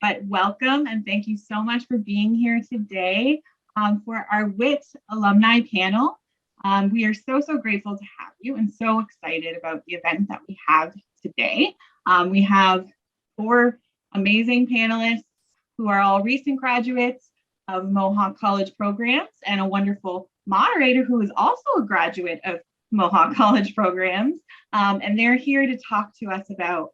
But welcome and thank you so much for being here today for our WiTT alumni panel. We are so grateful to have you and so excited about the event that we have today. We have 4 amazing panelists who are all recent graduates of Mohawk College programs and a wonderful moderator who is also a graduate of Mohawk College programs. And they're here to talk to us about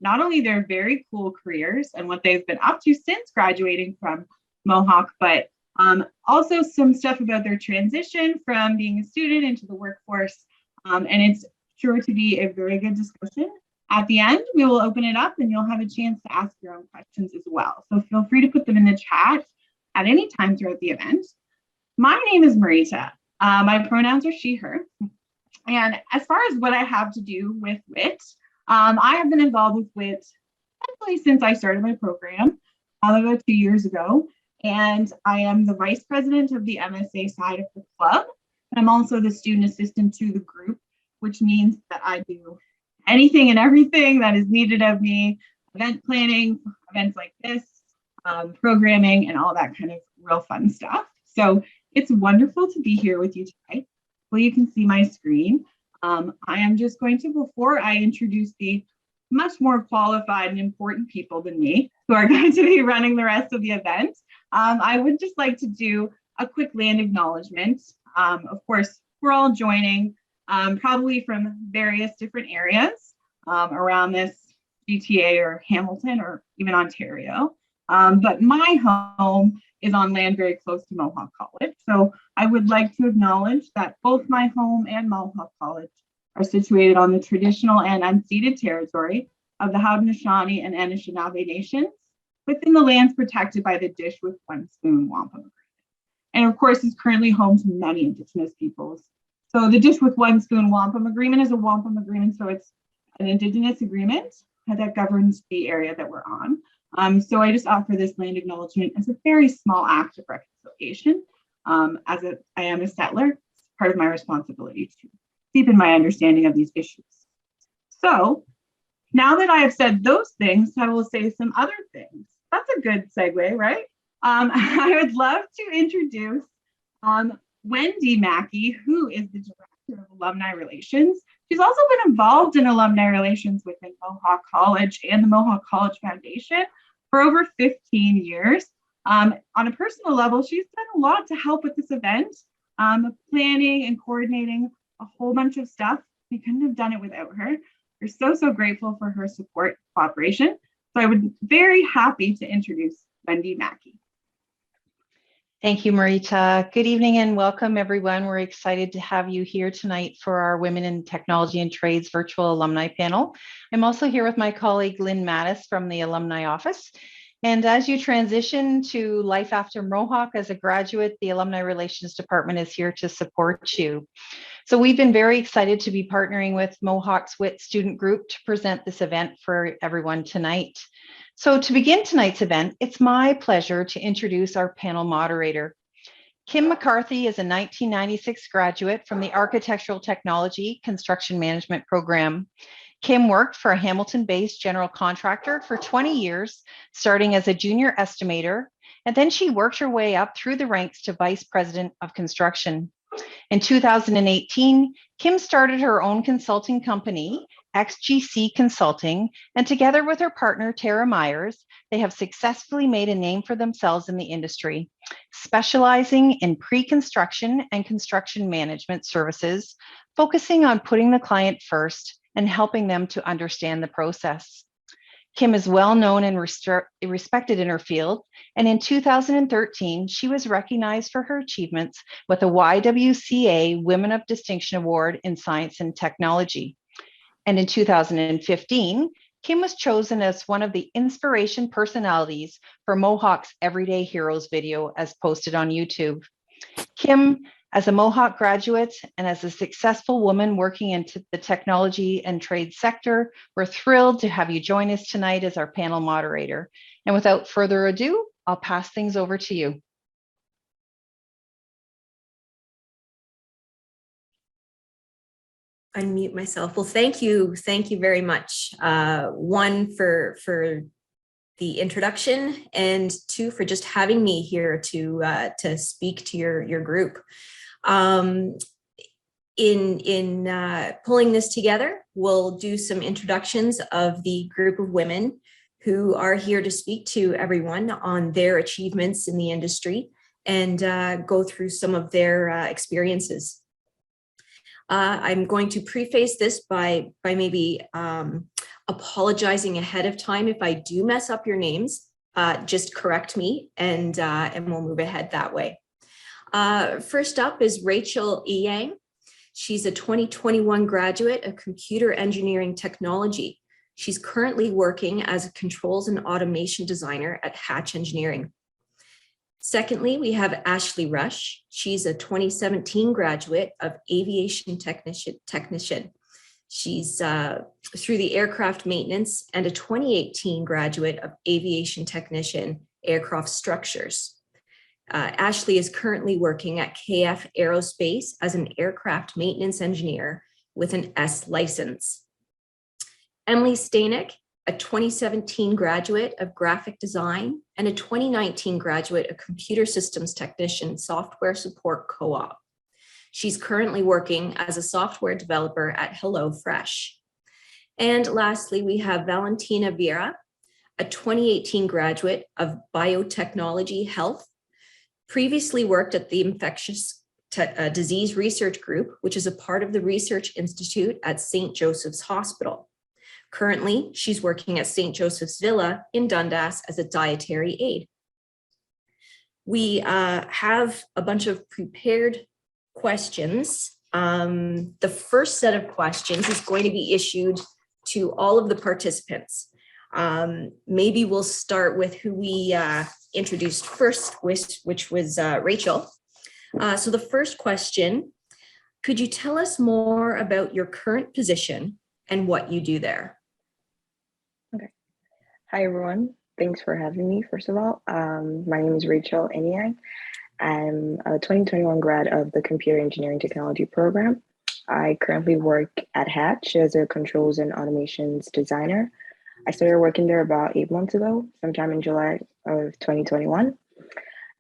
not only their very cool careers and what they've been up to since graduating from Mohawk, but also some stuff about their transition from being a student into the workforce. And it's sure to be a very good discussion. At the end, we will open it up and you'll have a chance to ask your own questions as well. So feel free to put them in the chat at any time throughout the event. My name is Marita. My pronouns are she, her. And as far as what I have to do with WiTT, I have been involved with WiTT actually since I started my program about 2 years ago. And I am the vice president of the MSA side of the club. And I'm also the student assistant to the group, which means that I do anything and everything that is needed of me, event planning, events like this, programming, and all that kind of real fun stuff. So it's wonderful to be here with you tonight. Well, you can see my screen. I am just going to, before I introduce the much more qualified and important people than me who are going to be running the rest of the event, I would just like to do a quick land acknowledgement. Of course, we're all joining probably from various different areas around this GTA or Hamilton or even Ontario. But my home is on land very close to Mohawk College. So I would like to acknowledge that both my home and Mohawk College are situated on the traditional and unceded territory of the Haudenosaunee and Anishinaabe nations within the lands protected by the Dish with One Spoon Wampum Agreement. And of course, is currently home to many Indigenous peoples. So the Dish with One Spoon Wampum Agreement is a wampum agreement, so it's an Indigenous agreement that governs the area that we're on. So I just offer this land acknowledgement as a very small act of reconciliation. I am a settler, it's part of my responsibility to deepen my understanding of these issues. So now that I have said those things, I will say some other things. That's a good segue, right? I would love to introduce Wendy Mackey, who is the Director of Alumni Relations. She's also been involved in alumni relations within Mohawk College and the Mohawk College Foundation for over 15 years. On a personal level, she's done a lot to help with this event, planning and coordinating a whole bunch of stuff. We couldn't have done it without her. We're so grateful for her support and cooperation. So I would be very happy to introduce Wendy Mackey. Thank you, Marita. Good evening and welcome, everyone. We're excited to have you here tonight for our Women in Technology and Trades virtual alumni panel. I'm also here with my colleague, Lynn Mattis from the Alumni Office. And as you transition to life after Mohawk as a graduate, the Alumni Relations Department is here to support you. So we've been very excited to be partnering with Mohawk's WiTT student group to present this event for everyone tonight. So to begin tonight's event, it's my pleasure to introduce our panel moderator. Kim Mccarthy is a 1996 graduate from the Architectural Technology Construction Management program. Kim worked for a Hamilton-based general contractor for 20 years, starting as a junior estimator, and then she worked her way up through the ranks to vice president of construction. In 2018, Kim started her own consulting company, XGC Consulting, and together with her partner, Tara Myers, they have successfully made a name for themselves in the industry, specializing in pre-construction and construction management services, focusing on putting the client first and helping them to understand the process. Kim is well known and respected in her field, and in 2013, she was recognized for her achievements with a YWCA Women of Distinction Award in Science and Technology. And in 2015, Kim was chosen as one of the inspiration personalities for Mohawk's Everyday Heroes video as posted on YouTube. Kim, as a Mohawk graduate and as a successful woman working into the technology and trade sector, we're thrilled to have you join us tonight as our panel moderator. And without further ado, I'll pass things over to you. Unmute myself. Well, thank you very much. One, for the introduction, and 2, for just having me here to speak to your group. In pulling this together, we'll do some introductions of the group of women who are here to speak to everyone on their achievements in the industry and go through some of their experiences. I'm going to preface this by maybe apologizing ahead of time if I do mess up your names. Just correct me, and we'll move ahead that way. First up is Rachel Yang. She's a 2021 graduate of Computer Engineering Technology. She's currently working as a controls and automation designer at Hatch Engineering. Secondly, we have Ashley Rush. She's a 2017 graduate of Aviation Technician. She's through the aircraft maintenance, and a 2018 graduate of Aviation Technician, Aircraft Structures. Ashley is currently working at KF Aerospace as an aircraft maintenance engineer with an S license. Emily Stanek, a 2017 graduate of graphic design and a 2019 graduate of computer systems technician, software support co-op. She's currently working as a software developer at HelloFresh. And lastly, we have Valentina Vieira, a 2018 graduate of biotechnology health, previously worked at the Infectious Disease Research Group, which is a part of the Research Institute at St. Joseph's Hospital. Currently, she's working at St. Joseph's Villa in Dundas as a dietary aide. We have a bunch of prepared questions. The first set of questions is going to be issued to all of the participants. Maybe we'll start with who we introduced first, which was Rachel. So the first question, could you tell us more about your current position and what you do there? Okay. Hi, everyone. Thanks for having me, first of all. My name is Rachel Enyang. I'm a 2021 grad of the Computer Engineering Technology program. I currently work at Hatch as a controls and automations designer. I started working there about 8 months ago, sometime in July of 2021.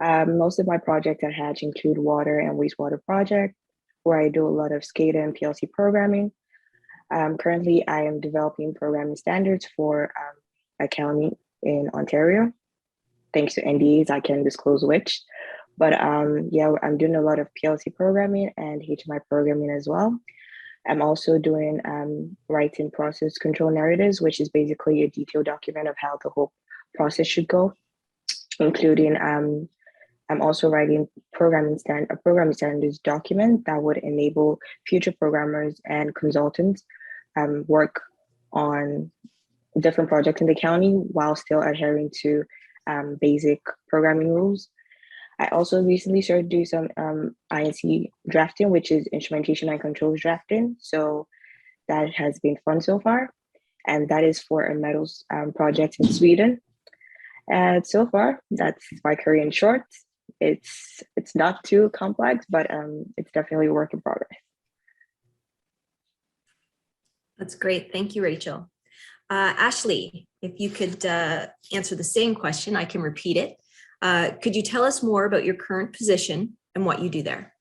Most of my projects at Hatch include water and wastewater projects, where I do a lot of SCADA and PLC programming. Currently, I am developing programming standards for Acknowledgement in Ontario. Thanks to NDAs, I can disclose which. But yeah, I'm doing a lot of PLC programming and HMI programming as well. I'm also doing writing process control narratives, which is basically a detailed document of how the whole process should go, including I'm also writing a programming standards document that would enable future programmers and consultants work on different projects in the county while still adhering to basic programming rules. I also recently started doing some INC drafting, which is instrumentation and controls drafting. So that has been fun so far. And that is for a metals project in Sweden. And so far, that's my career in short. It's not too complex, but it's definitely a work in progress. That's great. Thank you, Rachel. Ashley, if you could answer the same question, I can repeat it. Could you tell us more about your current position and what you do there?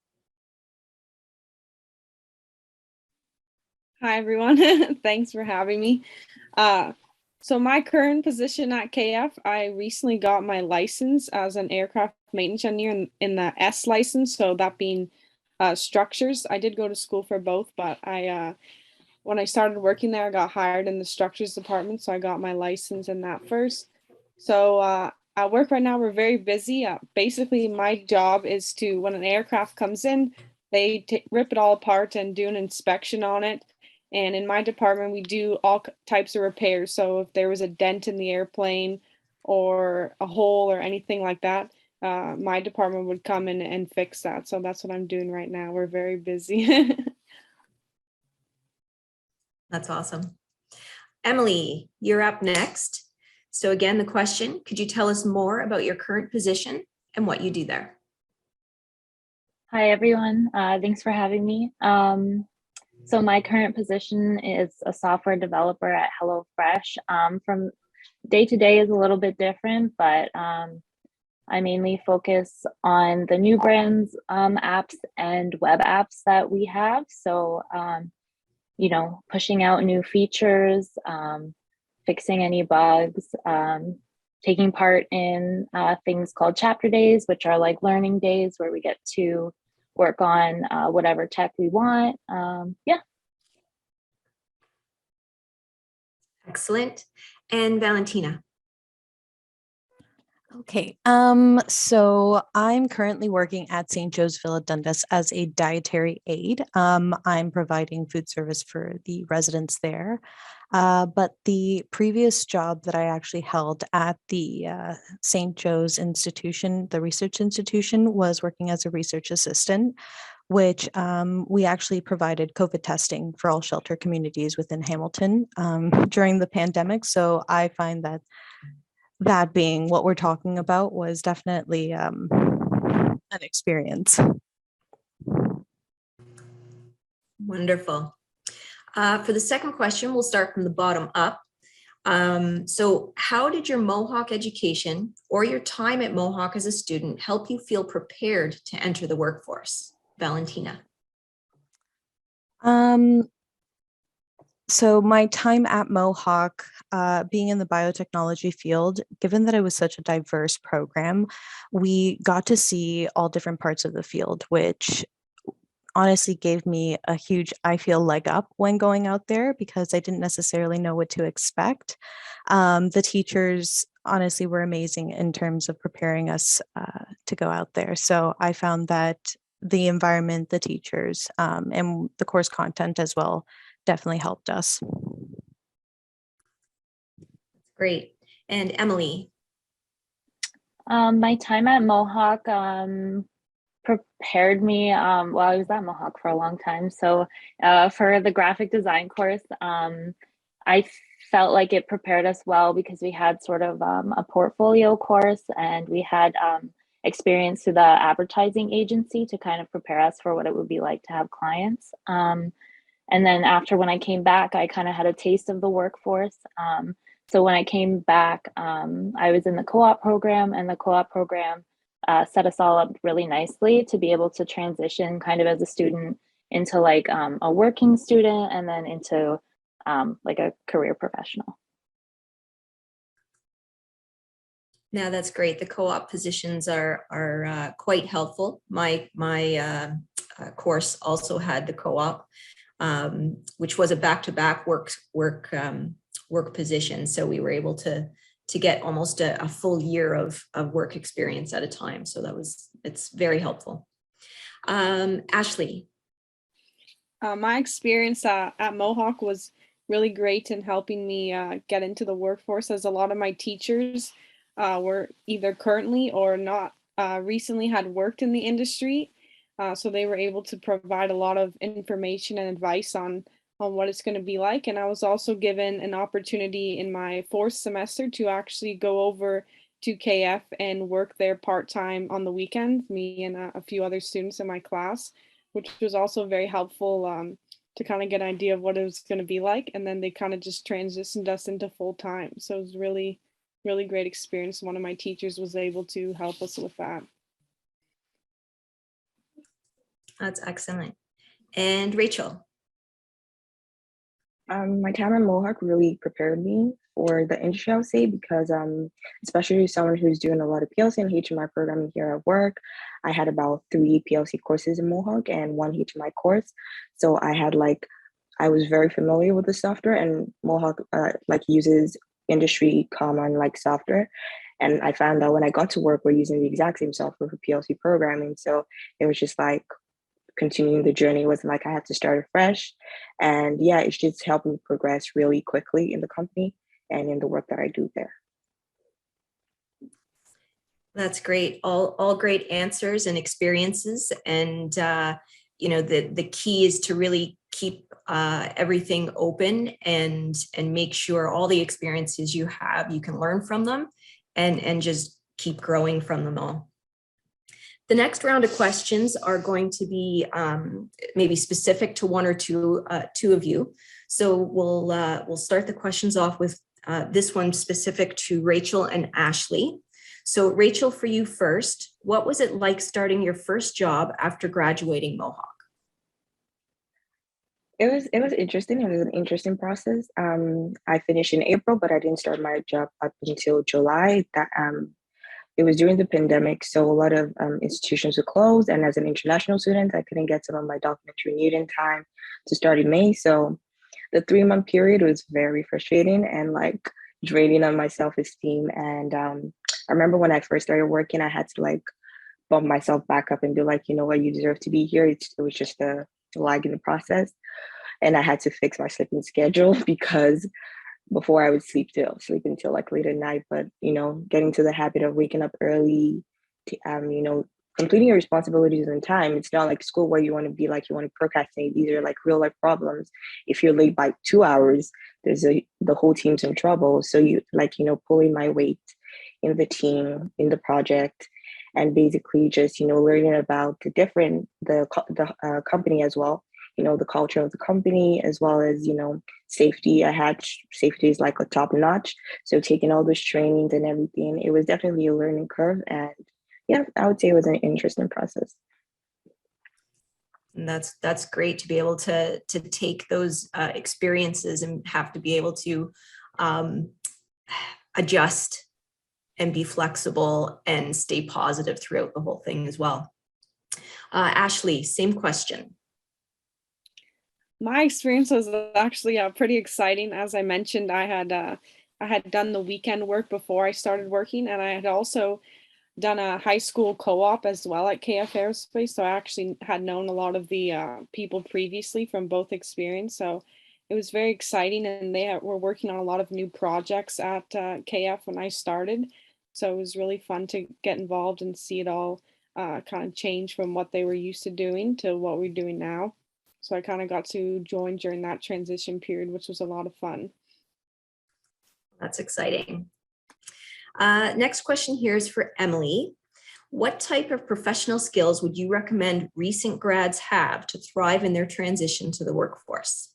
Hi, everyone. Thanks for having me. So my current position at KF, I recently got my license as an aircraft maintenance engineer in the S license. So that being structures. I did go to school for both, but when I started working there, I got hired in the structures department. So I got my license in that first. So at work right now, we're very busy. Basically, my job is to, when an aircraft comes in, they rip it all apart and do an inspection on it. And in my department, we do all types of repairs. So if there was a dent in the airplane or a hole or anything like that, my department would come in and fix that. So that's what I'm doing right now. We're very busy. That's awesome. Emily, you're up next. So again, the question, could you tell us more about your current position and what you do there? Hi, everyone. Thanks for having me. So my current position is a software developer at HelloFresh. From day to day is a little bit different, but I mainly focus on the new brands, apps and web apps that we have. So, you know, pushing out new features, fixing any bugs, taking part in things called chapter days, which are like learning days where we get to work on whatever tech we want. Yeah. Excellent. And Valentina. Okay, so I'm currently working at St. Joe's Villa Dundas as a dietary aide. I'm providing food service for the residents there. But the previous job that I actually held at the St. Joe's Institution, the research institution, was working as a research assistant, which we actually provided COVID testing for all shelter communities within Hamilton during the pandemic. So I find that being what we're talking about was definitely an experience. Wonderful. For the second question, we'll start from the bottom up. So how did your Mohawk education or your time at Mohawk as a student help you feel prepared to enter the workforce? Valentina. So my time at Mohawk, being in the biotechnology field, given that it was such a diverse program, we got to see all different parts of the field, which honestly gave me a huge, I feel, leg up when going out there because I didn't necessarily know what to expect. The teachers honestly were amazing in terms of preparing us to go out there. So I found that the environment, the teachers, and the course content as well definitely helped us. Great. And Emily. My time at Mohawk prepared me, well, I was at Mohawk for a long time. So for the graphic design course, I felt like it prepared us well because we had sort of a portfolio course and we had experience through the advertising agency to kind of prepare us for what it would be like to have clients. And then after when I came back, I kind of had a taste of the workforce. So when I came back, I was in the co-op program, and the co-op program set us all up really nicely to be able to transition kind of as a student into like a working student and then into like a career professional. Now that's great. The co-op positions are quite helpful. My course also had the co-op, which was a back-to-back work position. So we were able to get almost a full year of work experience at a time. So it's very helpful. Ashley. My experience at Mohawk was really great in helping me get into the workforce, as a lot of my teachers were either currently or not recently had worked in the industry. So they were able to provide a lot of information and advice on what it's going to be like. And I was also given an opportunity in my fourth semester to actually go over to KF and work there part-time on the weekends, me and a few other students in my class, which was also very helpful to kind of get an idea of what it was going to be like. And then they kind of just transitioned us into full-time. So it was really, really great experience. One of my teachers was able to help us with that. That's excellent. And Rachel. My time at Mohawk really prepared me for the industry, I would say, because especially someone who's doing a lot of PLC and HMI programming here at work, I had about 3 PLC courses in Mohawk and 1 HMI course. So I was very familiar with the software, and Mohawk uses industry common software. And I found out when I got to work, we're using the exact same software for PLC programming. So it was just continuing the journey. Was I had to start afresh. And yeah, it's just helped me progress really quickly in the company and in the work that I do there. That's great. All great answers and experiences. And the key is to really keep everything open and make sure all the experiences you have, you can learn from them and just keep growing from them all. The next round of questions are going to be maybe specific to one or two of you. So we'll start the questions off with This one specific to Rachel and Ashley. So Rachel, for you first, what was it like starting your first job after graduating Mohawk? It was interesting. It was an interesting process. I finished in April, but I didn't start my job up until July. It was during the pandemic, so a lot of institutions were closed. And as an international student, I couldn't get some of my documents renewed in time to start in May. So the 3-month period was very frustrating and like draining on my self-esteem. And I remember when I first started working, I had to like bump myself back up and be like, you know what, you deserve to be here. It was just a lag in the process. And I had to fix my sleeping schedule because before I would sleep until like late at night. But, you know, getting to the habit of waking up early, you know, completing your responsibilities in time. It's not like school where you want to be like, you want to procrastinate. These are like real life problems. If you're late by 2 hours, the whole team's in trouble. So you like, you know, pulling my weight in the team, in the project, and basically just, you know, learning about the company as well, you know, the culture of the company, as well as, you know, safety. Safety is like a top notch. So taking all those trainings and everything, it was definitely a learning curve. And yeah, I would say it was an interesting process. And that's great to be able to take those experiences and have to be able to adjust and be flexible and stay positive throughout the whole thing as well. Ashley, same question. My experience was actually pretty exciting. As I mentioned, I had done the weekend work before I started working, and I had also done a high school co-op as well at KF Aerospace. So I actually had known a lot of the people previously from both experience. So it was very exciting, and they were working on a lot of new projects at KF when I started. So it was really fun to get involved and see it all kind of change from what they were used to doing to what we're doing now. So I kind of got to join during that transition period, which was a lot of fun. That's exciting. Next question here is for Emily. What type of professional skills would you recommend recent grads have to thrive in their transition to the workforce?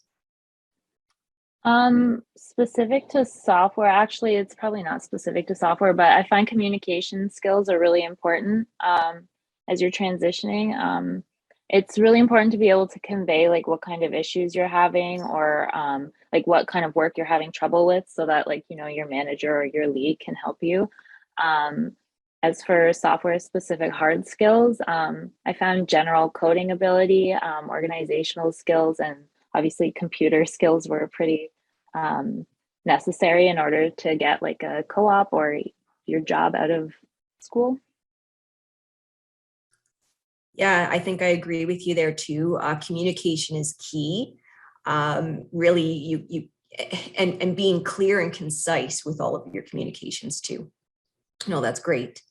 Specific to software, actually, it's probably not specific to software, but I find communication skills are really important as you're transitioning. It's really important to be able to convey like what kind of issues you're having, or like what kind of work you're having trouble with, so that like, you know, your manager or your lead can help you. As for software specific hard skills, I found general coding ability, organizational skills, and obviously computer skills were pretty necessary in order to get like a co-op or your job out of school. Yeah, I think I agree with you there too. Communication is key. Really, and being clear and concise with all of your communications too. No, that's great.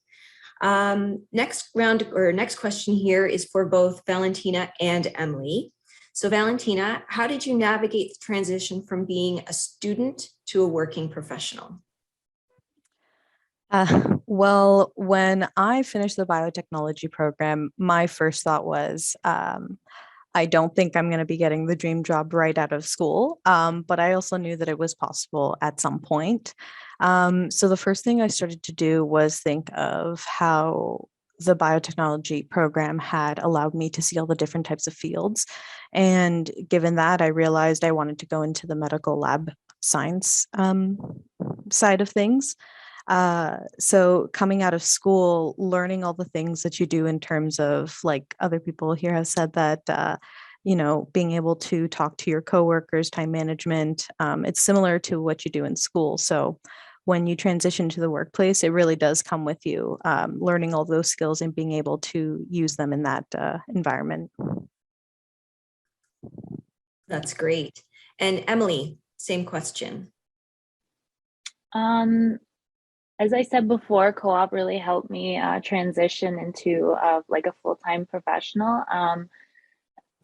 Next question here is for both Valentina and Emily. So Valentina, how did you navigate the transition from being a student to a working professional? Well, when I finished the biotechnology program, my first thought was, I don't think I'm going to be getting the dream job right out of school, but I also knew that it was possible at some point. So the first thing I started to do was think of how the biotechnology program had allowed me to see all the different types of fields. And given that, I realized I wanted to go into the medical lab science side of things. So coming out of school, learning all the things that you do in terms of, like other people here have said that, you know, being able to talk to your coworkers, time management, it's similar to what you do in school. So when you transition to the workplace, it really does come with you, learning all those skills and being able to use them in that environment. That's great. And Emily, same question. As I said before, co-op really helped me transition into like a full-time professional.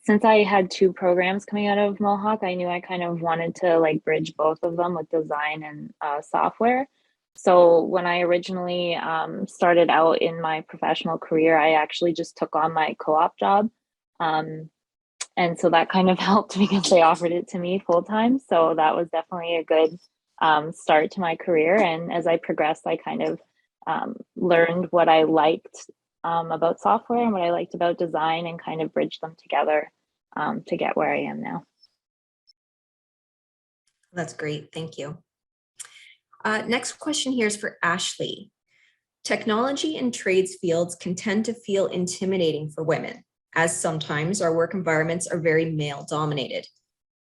Since I had 2 programs coming out of Mohawk, I knew I kind of wanted to like bridge both of them with design and software. So when I originally started out in my professional career, I actually just took on my co-op job. And so that kind of helped because they offered it to me full-time. So that was definitely a good start to my career. And as I progressed, I kind of learned what I liked about software and what I liked about design, and kind of bridged them together to get where I am now. That's great. Thank you. Next question here is for Ashley. Technology and trades fields can tend to feel intimidating for women, as sometimes our work environments are very male dominated.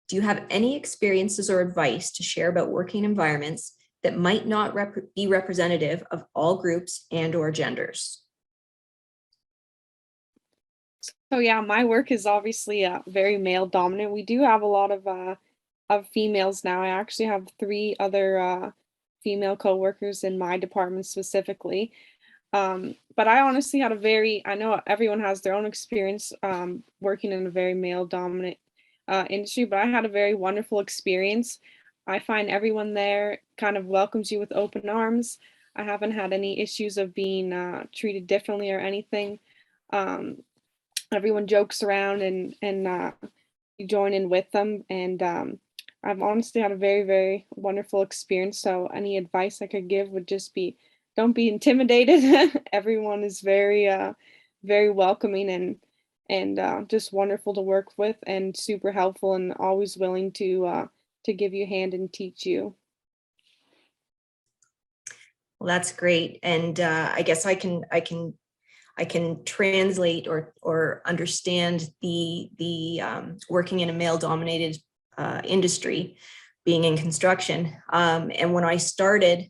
Do you have any experiences or advice to share about working environments that might not be representative of all groups and or genders? So yeah, my work is obviously very male dominant. We do have a lot of females now. I actually have 3 other female coworkers in my department specifically. But I honestly had I know everyone has their own experience working in a very male dominant industry, but I had a very wonderful experience. I find everyone there kind of welcomes you with open arms. I haven't had any issues of being treated differently or anything. Everyone jokes around and you join in with them. And I've honestly had a very, very wonderful experience. So any advice I could give would just be, don't be intimidated. Everyone is very, very welcoming and just wonderful to work with, and super helpful, and always willing to give you a hand and teach you. Well, that's great. And I guess I can translate or understand the working in a male dominated industry, being in construction. And when I started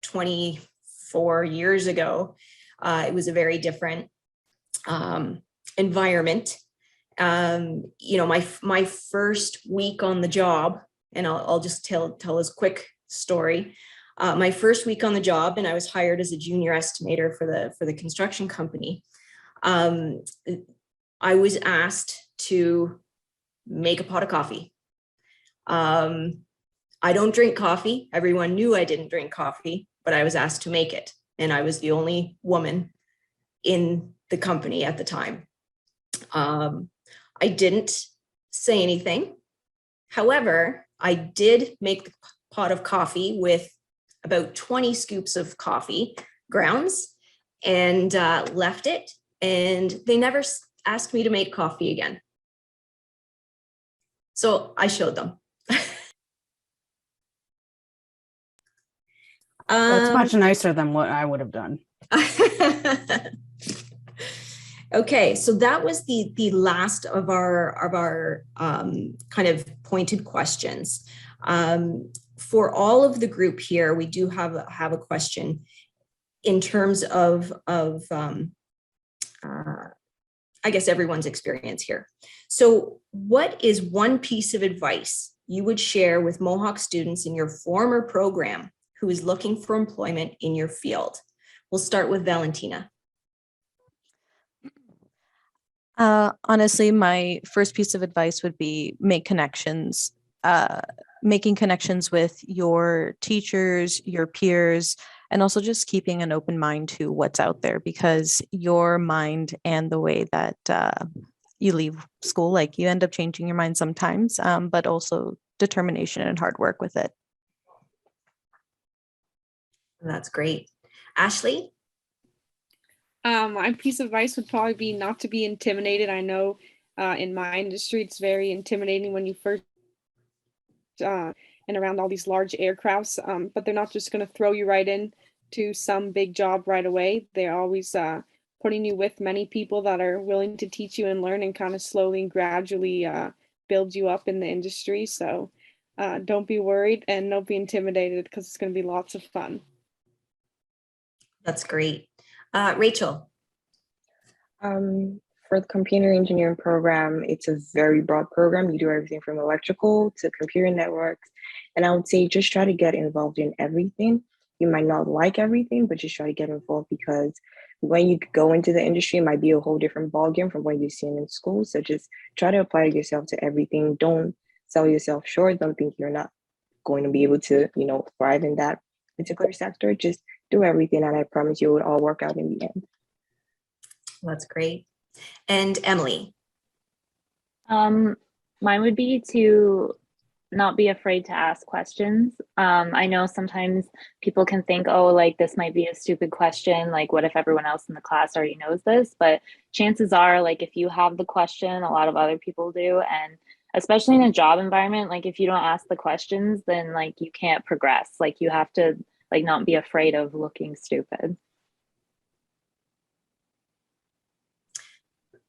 24 years ago, it was a very different environment. You know, my first week on the job, and I'll just tell this quick story. My first week on the job, and I was hired as a junior estimator for the construction company. I was asked to make a pot of coffee. I don't drink coffee. Everyone knew I didn't drink coffee, but I was asked to make it. And I was the only woman in the company at the time. I didn't say anything. However, I did make the pot of coffee with about 20 scoops of coffee grounds and left it. And they never asked me to make coffee again. So I showed them. That's much nicer than what I would have done. Okay, so that was the last of our kind of pointed questions. For all of the group here, we do have a question in terms of I guess everyone's experience here. So what is one piece of advice you would share with Mohawk students in your former program who is looking for employment in your field? We'll start with Valentina. Honestly, my first piece of advice would be make connections. Making connections with your teachers, your peers, and also just keeping an open mind to what's out there, because your mind and the way that you leave school, like you end up changing your mind sometimes, but also determination and hard work with it. That's great. Ashley? My piece of advice would probably be not to be intimidated. I know in my industry, it's very intimidating when you first and around all these large aircrafts, but they're not just going to throw you right in to some big job right away. They're always putting you with many people that are willing to teach you and learn and kind of slowly and gradually build you up in the industry. So don't be worried and don't be intimidated, because it's going to be lots of fun. That's great. Rachel? For the computer engineering program, it's a very broad program. You do everything from electrical to computer networks. And I would say just try to get involved in everything. You might not like everything, but just try to get involved, because when you go into the industry, it might be a whole different ballgame from what you've seen in school. So just try to apply yourself to everything. Don't sell yourself short. Don't think you're not going to be able to, thrive in that particular sector. Just do everything, and I promise you it will all work out in the end. That's great. And Emily? Mine would be to not be afraid to ask questions. I know sometimes people can think, oh, like this might be a stupid question. Like, what if everyone else in the class already knows this? But chances are, like, if you have the question, a lot of other people do. And especially in a job environment, like if you don't ask the questions, then like you can't progress. Like you have to like not be afraid of looking stupid.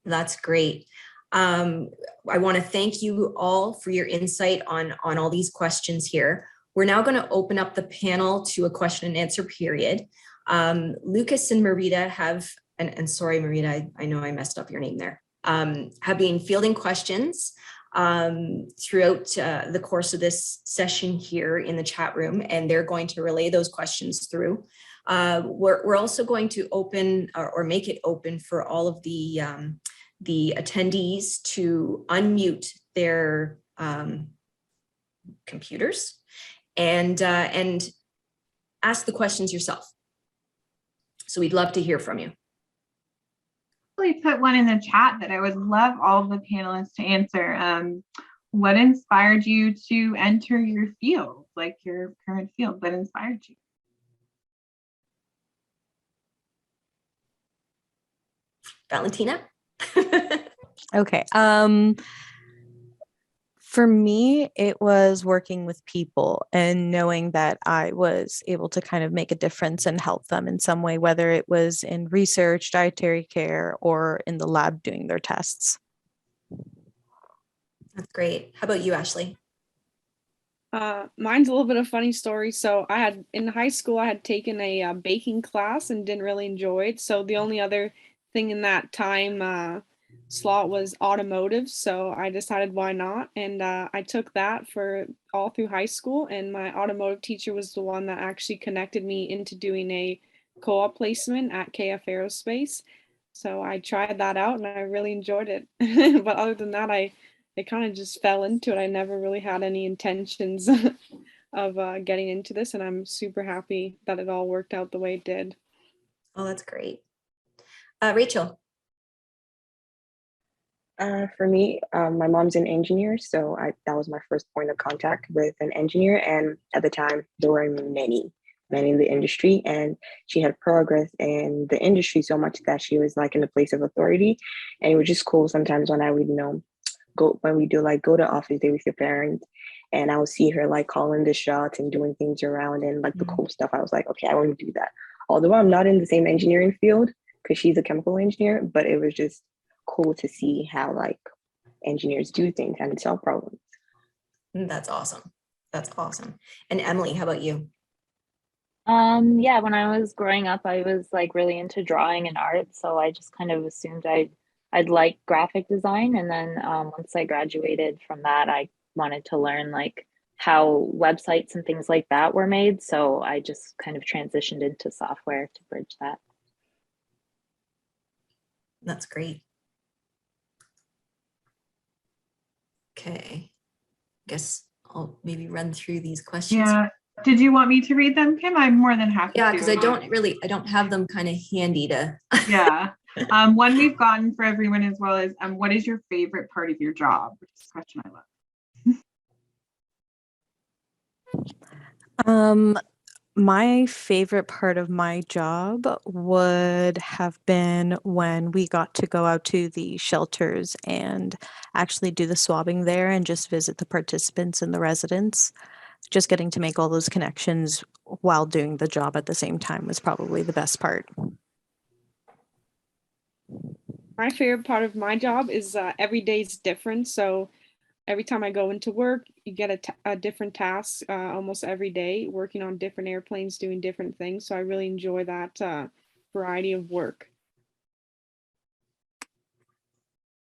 That's great. I want to thank you all for your insight on all these questions here. We're now going to open up the panel to a question and answer period. Lucas and Marita have, and sorry, Marita, I know I messed up your name there, have been fielding questions throughout the course of this session here in the chat room, and they're going to relay those questions through. We're also going to open or make it open for all of the attendees to unmute their computers and ask the questions yourself. So we'd love to hear from you. I put one in the chat that I would love all of the panelists to answer. What inspired you to enter your field, like your current field? What inspired you? Valentina? Okay. For me, it was working with people and knowing that I was able to kind of make a difference and help them in some way, whether it was in research, dietary care, or in the lab doing their tests. That's great. How about you, Ashley? Mine's a little bit of a funny story. So in high school, I had taken a baking class and didn't really enjoy it. So the only other thing in that time slot was automotive. So I decided why not. And I took that for all through high school. And my automotive teacher was the one that actually connected me into doing a co-op placement at KF Aerospace. So I tried that out and I really enjoyed it. But other than that, it kind of just fell into it. I never really had any intentions of getting into this, and I'm super happy that it all worked out the way it did. Oh, that's great. Rachel? For me, my mom's an engineer, so that was my first point of contact with an engineer. And at the time, there were many in the industry, and she had progress in the industry so much that she was like in a place of authority. And it was just cool sometimes when I would, go to office day with your parents, and I would see her like calling the shots and doing things around and like the cool stuff. I was like, okay, I want to do that. Although I'm not in the same engineering field because she's a chemical engineer, but it was just cool to see how like engineers do things and solve problems. That's awesome. That's awesome. And Emily, how about you? Yeah, when I was growing up, I was like really into drawing and art. So I just kind of assumed I'd like graphic design. And then once I graduated from that, I wanted to learn like how websites and things like that were made. So I just kind of transitioned into software to bridge that. That's great. Okay. Guess I'll maybe run through these questions. Yeah. Did you want me to read them, Kim? I'm more than happy to. Yeah, because I don't have them kind of handy to. Yeah. One we've gotten for everyone as well is, what is your favorite part of your job? Which is a question I love. My favorite part of my job would have been when we got to go out to the shelters and actually do the swabbing there and just visit the participants and the residents. Just getting to make all those connections while doing the job at the same time was probably the best part. My favorite part of my job is every day is different. So every time I go into work, you get a different task almost every day, working on different airplanes, doing different things. So I really enjoy that variety of work.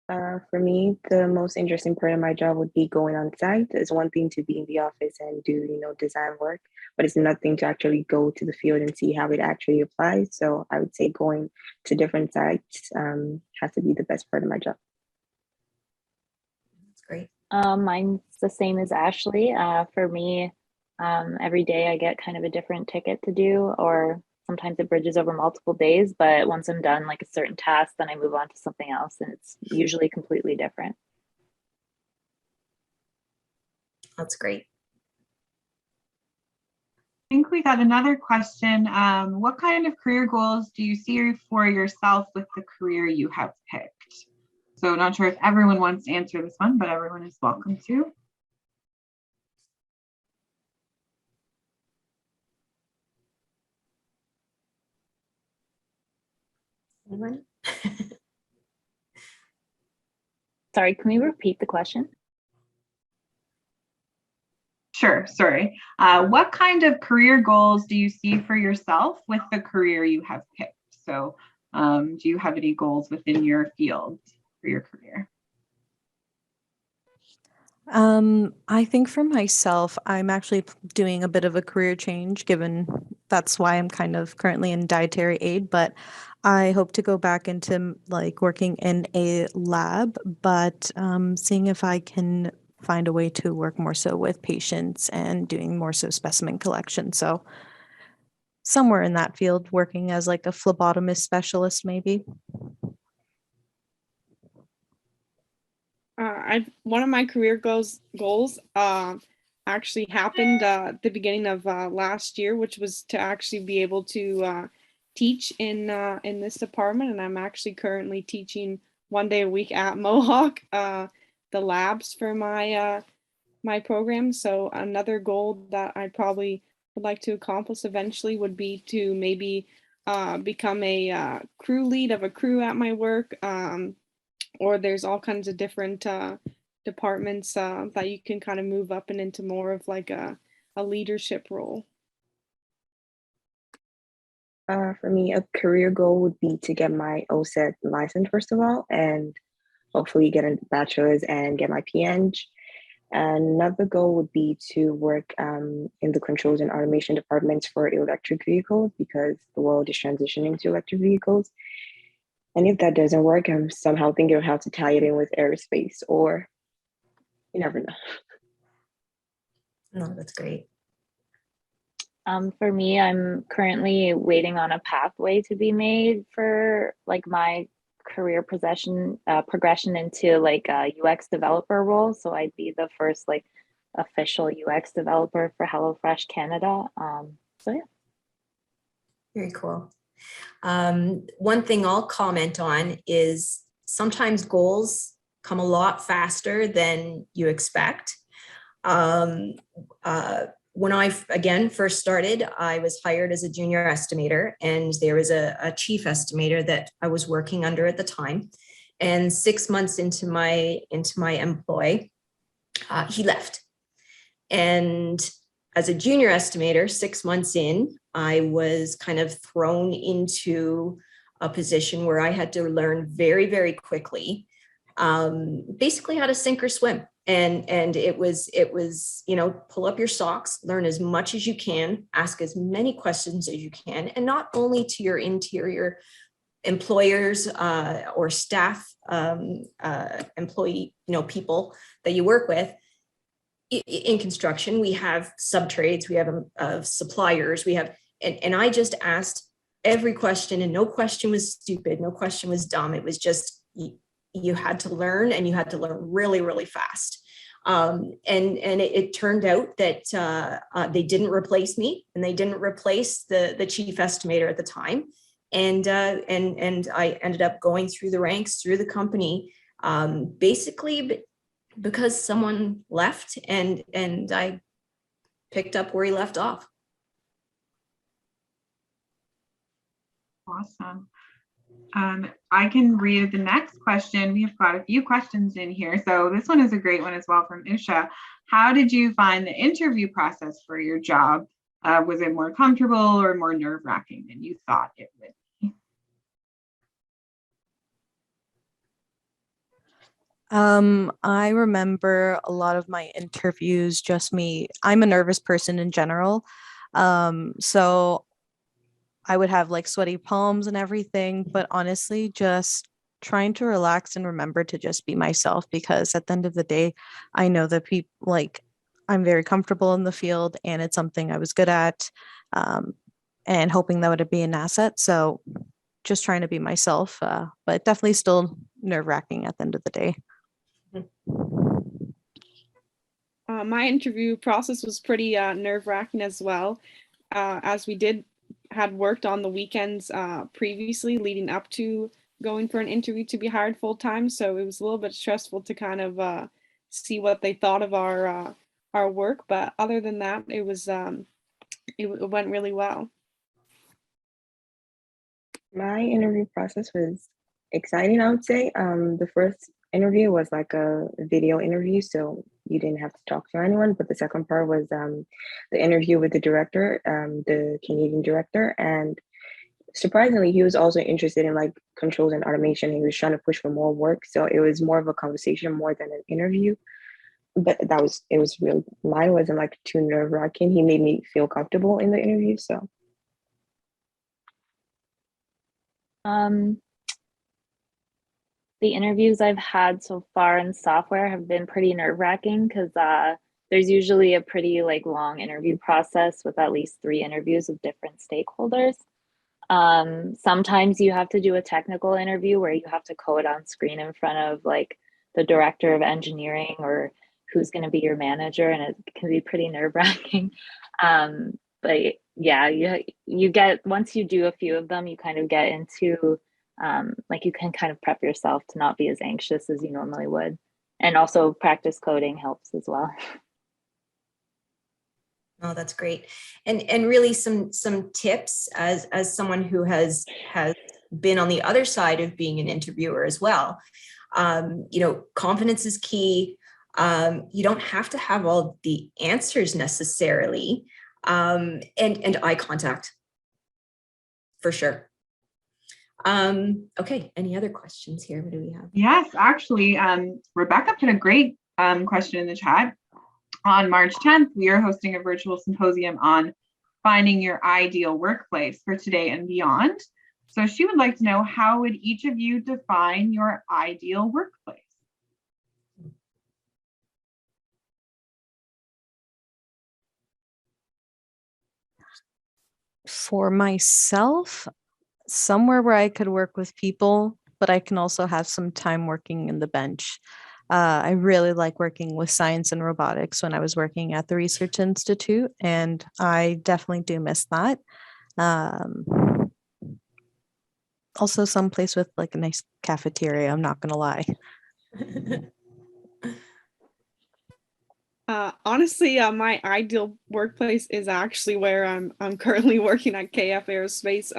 For me, the most interesting part of my job would be going on site. It's one thing to be in the office and do, design work, but it's nothing to actually go to the field and see how it actually applies. So I would say going to different sites has to be the best part of my job. That's great. Mine's the same as Ashley. For me, every day I get kind of a different ticket to do, or sometimes it bridges over multiple days, but once I'm done like a certain task, then I move on to something else, and it's usually completely different. That's great. I think we got another question. What kind of career goals do you see for yourself with the career you have picked? So not sure if everyone wants to answer this one, but everyone is welcome to. Anyone? Sorry, can we repeat the question? Sure, sorry. What kind of career goals do you see for yourself with the career you have picked? So do you have any goals within your field for your career? I think for myself, I'm actually doing a bit of a career change, given that's why I'm kind of currently in dietary aid, but I hope to go back into like working in a lab, but seeing if I can find a way to work more so with patients and doing more so specimen collection. So somewhere in that field, working as like a phlebotomist specialist, maybe. One of my career goals actually happened at the beginning of last year, which was to actually be able to teach in this department, and I'm actually currently teaching 1 day a week at Mohawk, the labs for my my program. So another goal that I probably would like to accomplish eventually would be to maybe become a crew lead of a crew at my work. Or there's all kinds of different departments that you can kind of move up and into more of like a leadership role. For me, a career goal would be to get my OSET license, first of all, and hopefully get a bachelor's and get my PhD. Another goal would be to work in the controls and automation departments for electric vehicles, because the world is transitioning to electric vehicles. And if that doesn't work, I'm somehow thinking of how to tie it in with aerospace, or you never know. No, that's great. For me, I'm currently waiting on a pathway to be made for like my career progression into like a UX developer role. So I'd be the first like official UX developer for HelloFresh Canada. So yeah. Very cool. One thing I'll comment on is sometimes goals come a lot faster than you expect. When I, again, first started, I was hired as a junior estimator, and there was a chief estimator that I was working under at the time. And 6 months into my employ, he left. And as a junior estimator, 6 months in, I was kind of thrown into a position where I had to learn very, very quickly, basically how to sink or swim. And it was, you know, pull up your socks, learn as much as you can, ask as many questions as you can, and not only to your interior employers or staff, employee, you know, people that you work with. In construction, we have sub-trades, we have suppliers, we have, and I just asked every question, and no question was stupid, no question was dumb. It was just, you had to learn, and you had to learn really, really fast. And it turned out that they didn't replace me, and they didn't replace the chief estimator at the time. And I ended up going through the ranks, through the company, basically because someone left, and I picked up where he left off. Awesome. I can read the next question. We've got a few questions in here. So this one is a great one as well from Usha. How did you find the interview process for your job? Was it more comfortable or more nerve-wracking than you thought it would be? I remember a lot of my interviews, just me. I'm a nervous person in general. So I would have like sweaty palms and everything, but honestly, just trying to relax and remember to just be myself, because at the end of the day, I know that people like I'm very comfortable in the field and it's something I was good at, and hoping that would be an asset. So just trying to be myself, but definitely still nerve wracking at the end of the day. My interview process was pretty nerve-wracking as well, as we had worked on the weekends previously leading up to going for an interview to be hired full-time. So it was a little bit stressful to kind of see what they thought of our work. But other than that, it went really well. My interview process was exciting, I would say. The first interview was like a video interview, so you didn't have to talk to anyone. But the second part was the interview with the director, the Canadian director, and surprisingly, he was also interested in like controls and automation. He was trying to push for more work, so it was more of a conversation more than an interview. But it was real. Mine wasn't like too nerve-wracking. He made me feel comfortable in the interview, so. The interviews I've had so far in software have been pretty nerve-wracking because there's usually a pretty like long interview process with at least 3 interviews with different stakeholders. Sometimes you have to do a technical interview where you have to code on screen in front of like the director of engineering or who's going to be your manager, and it can be pretty nerve-wracking. But yeah, you get, once you do a few of them, you kind of get into like you can kind of prep yourself to not be as anxious as you normally would. And also practice coding helps as well. Oh, that's great. And really some tips as someone who has been on the other side of being an interviewer as well. You know, confidence is key. You don't have to have all the answers necessarily. And eye contact for sure. Okay, any other questions here? What do we have? Yes, actually, Rebecca put a great question in the chat. On March 10th, we are hosting a virtual symposium on finding your ideal workplace for today and beyond. So she would like to know, how would each of you define your ideal workplace? For myself, somewhere where I could work with people, but I can also have some time working in the bench. I really like working with science and robotics when I was working at the Research Institute, and I definitely do miss that. Also someplace with like a nice cafeteria, I'm not gonna lie. Honestly, my ideal workplace is actually where I'm currently working at KF Aerospace.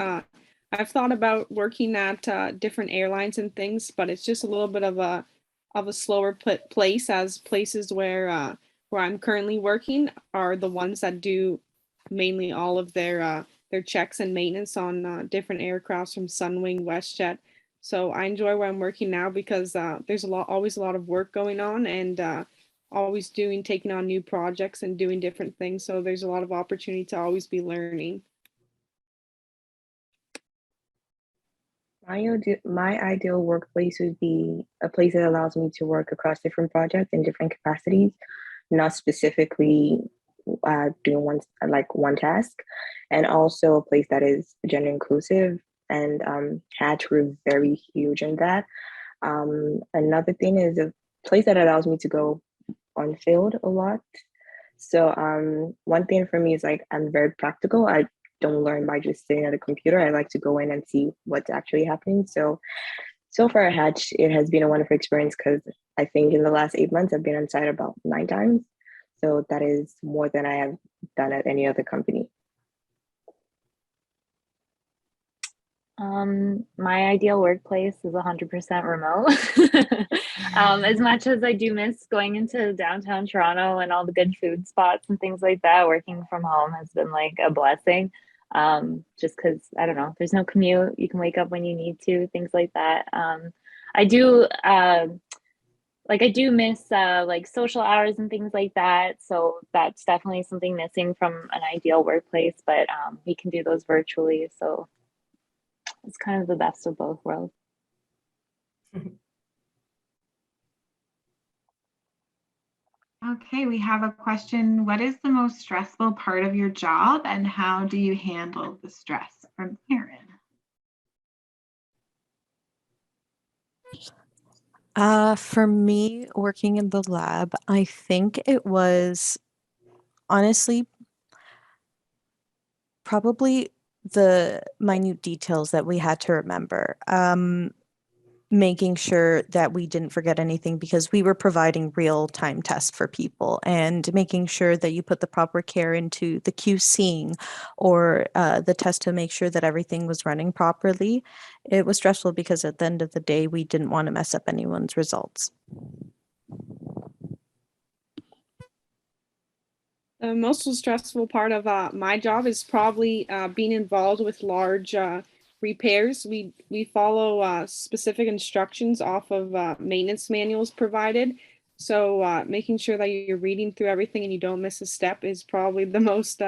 I've thought about working at different airlines and things, but it's just a little bit of a slower place, as places where I'm currently working are the ones that do mainly all of their checks and maintenance on different aircrafts from Sunwing, WestJet. So I enjoy where I'm working now because there's always a lot of work going on, and always taking on new projects and doing different things. So there's a lot of opportunity to always be learning. My ideal workplace would be a place that allows me to work across different projects in different capacities, not specifically doing one task, and also a place that is gender inclusive, and Hatch were very huge in that. Another thing is a place that allows me to go on field a lot. So one thing for me is like I'm very practical. I don't learn by just sitting at a computer. I like to go in and see what's actually happening. So far at Hatch, it has been a wonderful experience because I think in the last 8 months, I've been on site about 9 times. So that is more than I have done at any other company. My ideal workplace is 100% remote. As much as I do miss going into downtown Toronto and all the good food spots and things like that, working from home has been like a blessing. Just because, I don't know, there's no commute, you can wake up when you need to, things like that. I do miss like social hours and things like that. So that's definitely something missing from an ideal workplace, but we can do those virtually. So it's kind of the best of both worlds. Okay, we have a question. What is the most stressful part of your job, and how do you handle the stress? From Erin. For me, working in the lab, I think it was honestly probably the minute details that we had to remember. Making sure that we didn't forget anything because we were providing real-time tests for people and making sure that you put the proper care into the QCing or the test to make sure that everything was running properly. It was stressful because at the end of the day, we didn't want to mess up anyone's results. The most stressful part of my job is probably being involved with large repairs. We follow specific instructions off of maintenance manuals provided. So making sure that you're reading through everything and you don't miss a step is probably the most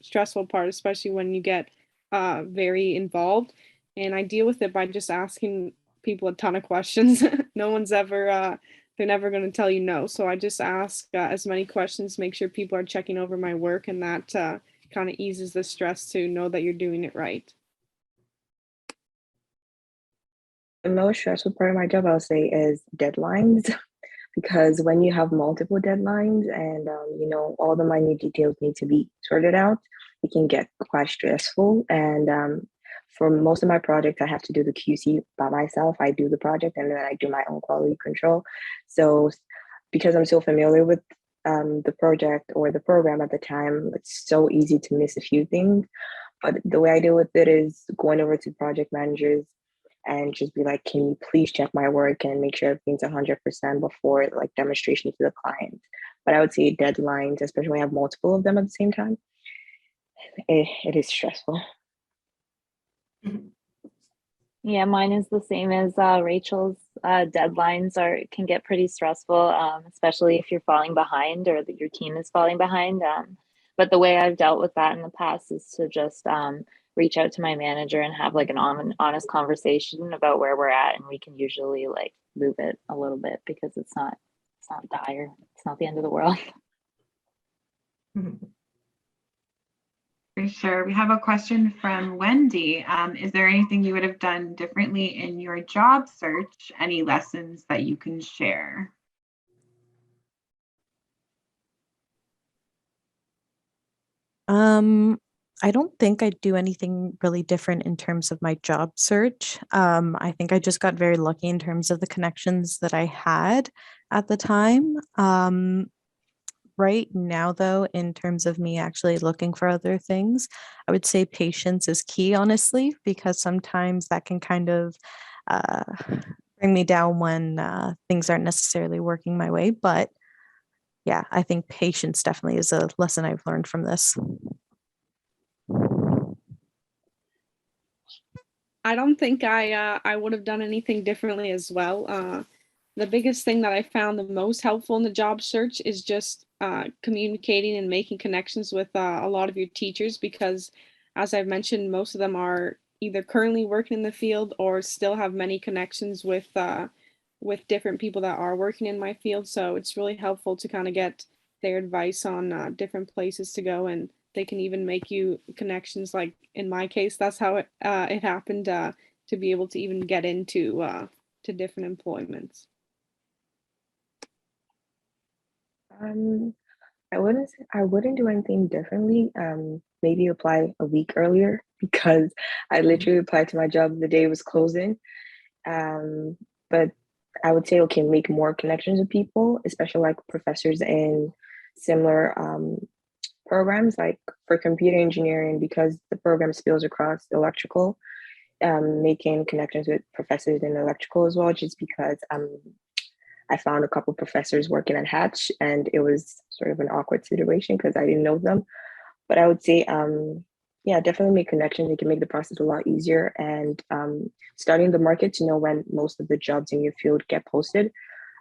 stressful part, especially when you get very involved. And I deal with it by just asking people a ton of questions. No one's ever they're never going to tell you no. So I just ask as many questions, make sure people are checking over my work, and that kind of eases the stress to know that you're doing it right. The most stressful part of my job, I'll say, is deadlines. Because when you have multiple deadlines and all the minute details need to be sorted out, it can get quite stressful. And for most of my projects, I have to do the QC by myself. I do the project and then I do my own quality control. So because I'm so familiar with the project or the program at the time, it's so easy to miss a few things. But the way I deal with it is going over to project managers and just be like, can you please check my work and make sure everything's 100% before like demonstration to the client. But I would say deadlines, especially when I have multiple of them at the same time, it is stressful. Yeah, mine is the same as Rachel's. Deadlines can get pretty stressful, especially if you're falling behind or that your team is falling behind. But the way I've dealt with that in the past is to just reach out to my manager and have like an honest conversation about where we're at, and we can usually like move it a little bit because it's not dire. It's not the end of the world. For sure. We have a question from Wendy. Is there anything you would have done differently in your job search? Any lessons that you can share? I don't think I'd do anything really different in terms of my job search. I think I just got very lucky in terms of the connections that I had at the time. Right now, though, in terms of me actually looking for other things, I would say patience is key, honestly, because sometimes that can kind of uh, bring me down when things aren't necessarily working my way. But yeah, I think patience definitely is a lesson I've learned from this. I don't think I would have done anything differently as well. The biggest thing that I found the most helpful in the job search is just communicating and making connections with a lot of your teachers, because as I've mentioned, most of them are either currently working in the field or still have many connections with different people that are working in my field. So it's really helpful to kind of get their advice on different places to go, and they can even make you connections. Like in my case, that's how it happened, to be able to even get into to different employments. I wouldn't do anything differently. Maybe apply a week earlier because I literally applied to my job the day it was closing. But I would say, okay, make more connections with people, especially like professors in similar programs, like for computer engineering, because the program spills across electrical, making connections with professors in electrical as well, just because I found a couple professors working at Hatch and it was sort of an awkward situation because I didn't know them. But I would say, yeah, definitely make connections. It can make the process a lot easier. And starting the market to know when most of the jobs in your field get posted.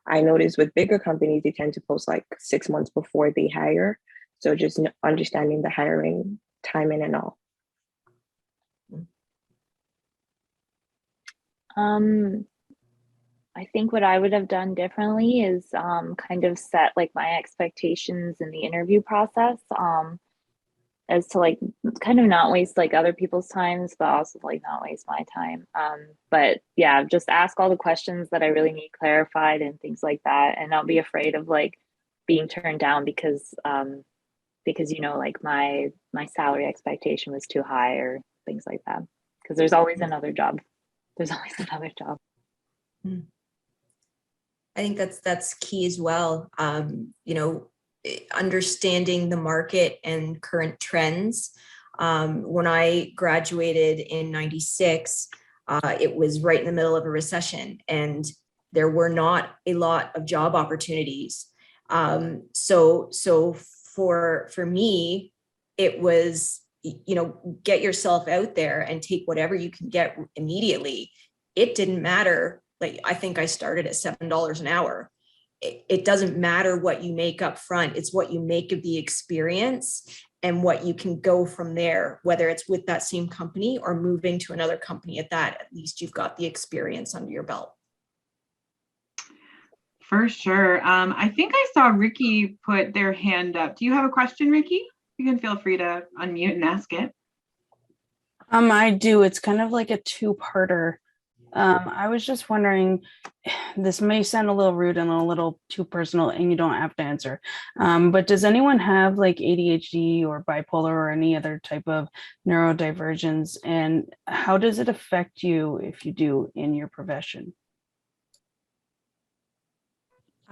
I noticed with bigger companies, they tend to post like 6 months before they hire. So just understanding the hiring timing and all. I think what I would have done differently is kind of set like my expectations in the interview process. as to like kind of not waste like other people's times, but also like not waste my time. But yeah, just ask all the questions that I really need clarified and things like that, and not be afraid of like being turned down because you know, like my salary expectation was too high or things like that. Because there's always another job. There's always another job. I think that's key as well. You know, understanding the market and current trends. When I graduated in '96, it was right in the middle of a recession and there were not a lot of job opportunities. So for me, it was, you know, get yourself out there and take whatever you can get immediately. It didn't matter. Like, I think I started at $7 an hour. It doesn't matter what you make up front. It's what you make of the experience and what you can go from there, whether it's with that same company or moving to another company at least you've got the experience under your belt. For sure. I think I saw Ricky put their hand up. Do you have a question, Ricky? You can feel free to unmute and ask it. I do. It's kind of like a two-parter. I was just wondering, this may sound a little rude and a little too personal, and you don't have to answer. But does anyone have like ADHD or bipolar or any other type of neurodivergence? And how does it affect you if you do in your profession?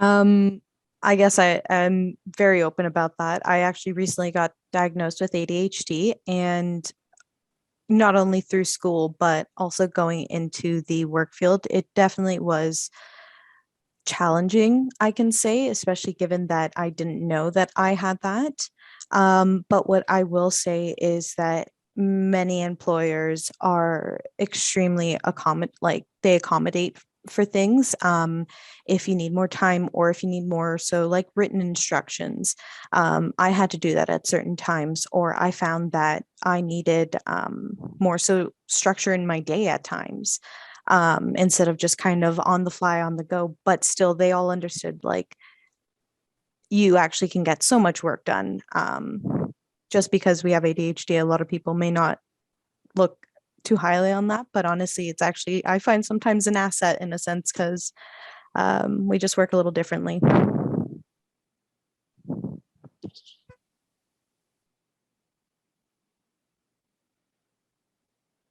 I guess I am very open about that. I actually recently got diagnosed with ADHD, and not only through school, but also going into the work field, it definitely was challenging, I can say, especially given that I didn't know that I had that. But what I will say is that many employers are extremely they accommodate for things. If you need more time or if you need more, so like written instructions, I had to do that at certain times, or I found that I needed more so structure in my day at times, instead of just kind of on the fly, on the go. But still, they all understood like you actually can get so much work done. Just because we have ADHD, a lot of people may not look too highly on that, but honestly, it's actually, I find sometimes an asset in a sense, because we just work a little differently.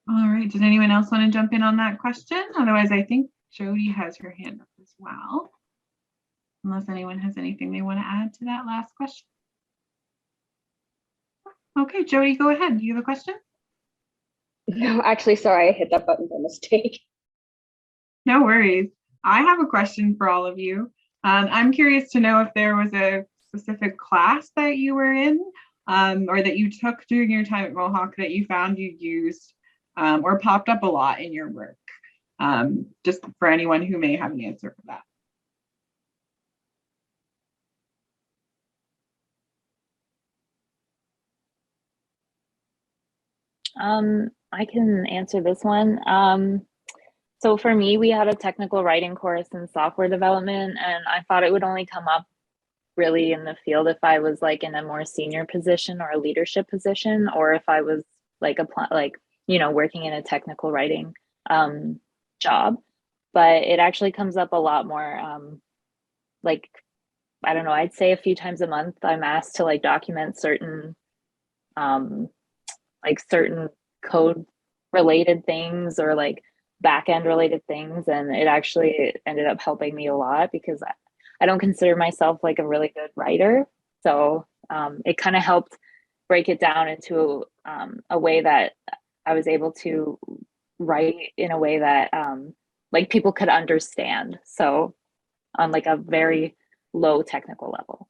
All right. Did anyone else want to jump in on that question? Otherwise, I think Jody has her hand up as well. Unless anyone has anything they want to add to that last question. Okay, Jody, go ahead. Do you have a question? No, actually, sorry, I hit that button by mistake. No worries. I have a question for all of you. I'm curious to know if there was a specific class that you were in, or that you took during your time at Mohawk that you found you used or popped up a lot in your work. Just for anyone who may have an answer for that. I can answer this one. So for me, we had a technical writing course in software development, and I thought it would only come up really in the field if I was like in a more senior position or a leadership position, or if I was like working in a technical writing job. But it actually comes up a lot more. Like, I don't know, I'd say a few times a month I'm asked to like document certain certain code related things or like back end related things, and it actually ended up helping me a lot because I don't consider myself like a really good writer, so it kind of helped break it down into a way that I was able to write in a way that like people could understand, so on like a very low technical level.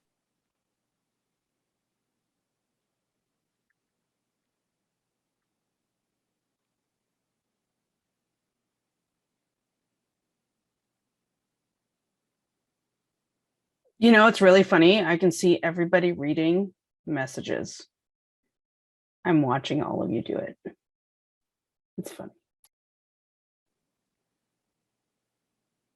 You know, it's really funny. I can see everybody reading messages. I'm watching all of you do it. It's funny.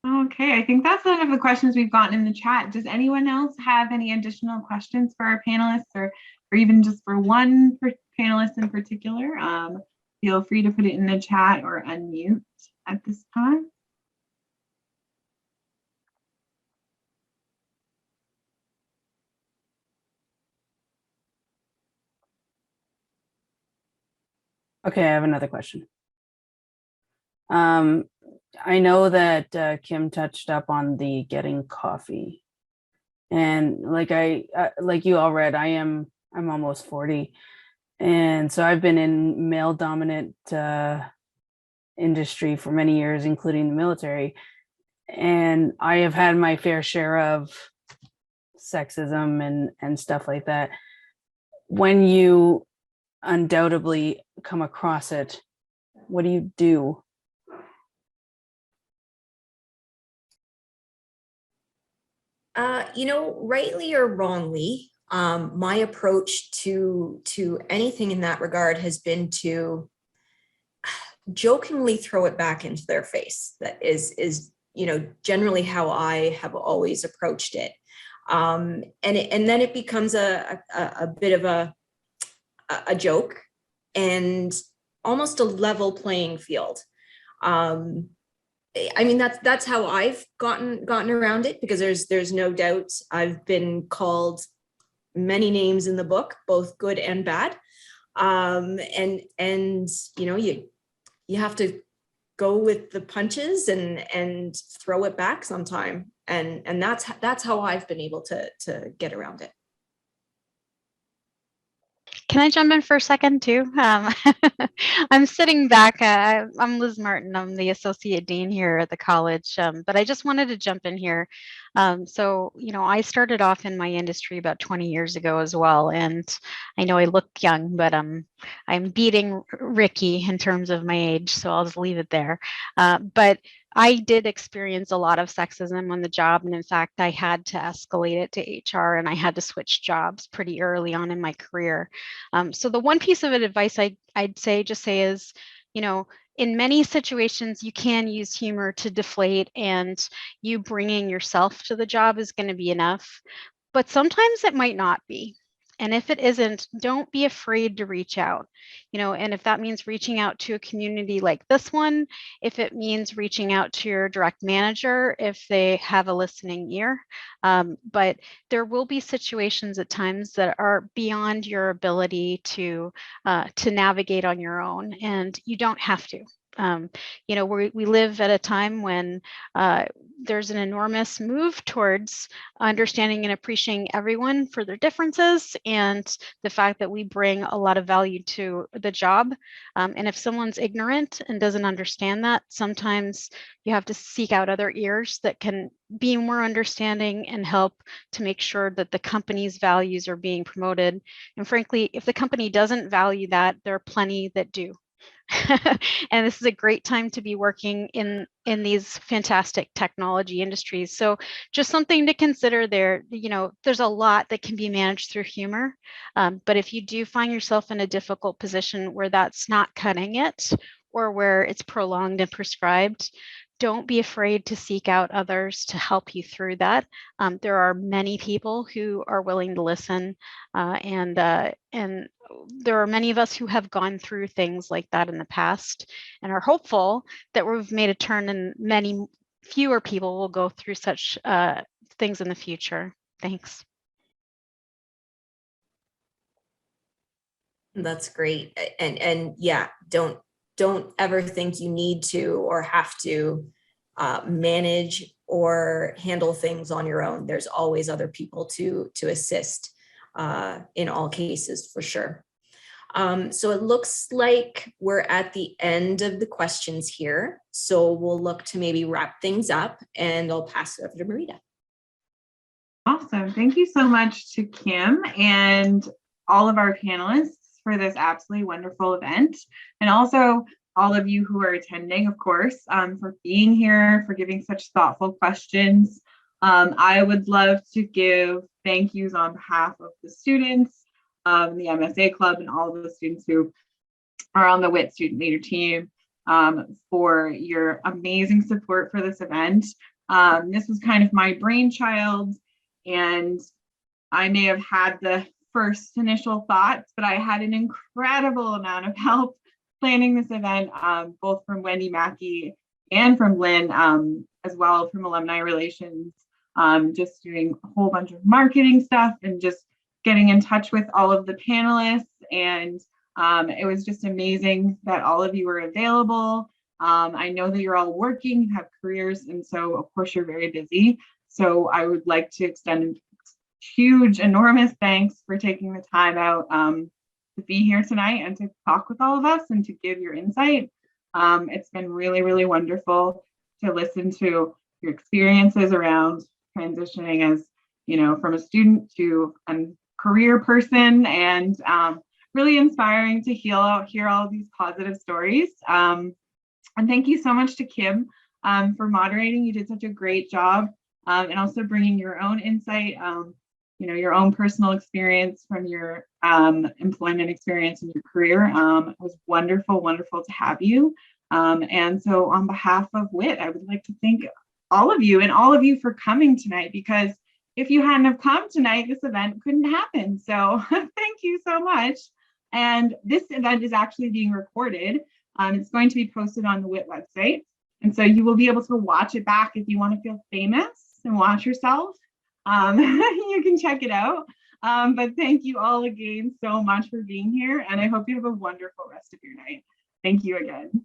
Okay, I think that's one of the questions we've gotten in the chat. Does anyone else have any additional questions for our panelists or or even just for one panelist in particular, feel free to put it in the chat or unmute at this time. Okay, I have another question. I know that Kim touched up on the getting coffee, and like you all read, I'm almost 40, and so I've been in male dominant industry for many years, including the military, and I have had my fair share of sexism and stuff like that. When you undoubtedly come across it, what do you do? You know, rightly or wrongly, my approach to anything in that regard has been to jokingly throw it back into their face. That is generally how I have always approached it. And then it becomes a bit of a joke and almost a level playing field. I mean, that's how I've gotten around it, because there's no doubt I've been called many names in the book, both good and bad. And you have to go with the punches and throw it back sometime. And that's how I've been able to get around it. Can I jump in for a second too? I'm sitting back. I'm Liz Martin. I'm the Associate Dean here at the college, but I just wanted to jump in here. So, I started off in my industry about 20 years ago as well. And I know I look young, but I'm beating Ricky in terms of my age, so I'll just leave it there. But I did experience a lot of sexism on the job. And in fact, I had to escalate it to HR, and I had to switch jobs pretty early on in my career. So the one piece of advice I'd say is, in many situations, you can use humor to deflate, and you bringing yourself to the job is going to be enough. But sometimes it might not be. And if it isn't, don't be afraid to reach out, and if that means reaching out to a community like this one, if it means reaching out to your direct manager, if they have a listening ear. But there will be situations at times that are beyond your ability to navigate on your own, and you don't have to. We live at a time when there's an enormous move towards understanding and appreciating everyone for their differences, and the fact that we bring a lot of value to the job. And if someone's ignorant and doesn't understand that, sometimes you have to seek out other ears that can be more understanding and help to make sure that the company's values are being promoted. And frankly, if the company doesn't value that, there are plenty that do. And this is a great time to be working in these fantastic technology industries. So just something to consider there. There's a lot that can be managed through humor. But if you do find yourself in a difficult position where that's not cutting it, or where it's prolonged and prescribed, don't be afraid to seek out others to help you through that. There are many people who are willing to listen, and there are many of us who have gone through things like that in the past and are hopeful that we've made a turn, and many fewer people will go through such things in the future. Thanks. That's great. And yeah, don't ever think you need to or have to manage or handle things on your own. There's always other people to assist in all cases, for sure. So it looks like we're at the end of the questions here. So we'll look to maybe wrap things up, and I'll pass it over to Marita. Awesome. Thank you so much to Kim and all of our panelists for this absolutely wonderful event. And also all of you who are attending, of course, for being here, for giving such thoughtful questions. I would love to give thank yous on behalf of the students, the MSA Club, and all of the students who are on the WiTT Student Leader team for your amazing support for this event. This was kind of my brainchild, and I may have had the first initial thoughts, but I had an incredible amount of help planning this event, both from Wendy Mackey and from Lynn, as well from Alumni Relations, just doing a whole bunch of marketing stuff and just getting in touch with all of the panelists. And it was just amazing that all of you were available. I know that you're all working, you have careers, and so of course you're very busy. So I would like to extend huge, enormous thanks for taking the time out to be here tonight and to talk with all of us and to give your insight. It's been really, really wonderful to listen to your experiences around transitioning as, you know, from a student to a career person, and really inspiring to hear all of these positive stories. And thank you so much to Kim for moderating. You did such a great job, and also bringing your own insight, you know, your own personal experience from your employment experience in your career. It was wonderful, wonderful to have you. And so on behalf of WiTT, I would like to thank all of you and all of you for coming tonight, because if you hadn't have come tonight, this event couldn't happen. So thank you so much. And this event is actually being recorded. It's going to be posted on the WiTT website. And so you will be able to watch it back if you want to feel famous and watch yourself. You can check it out. But thank you all again so much for being here. And I hope you have a wonderful rest of your night. Thank you again.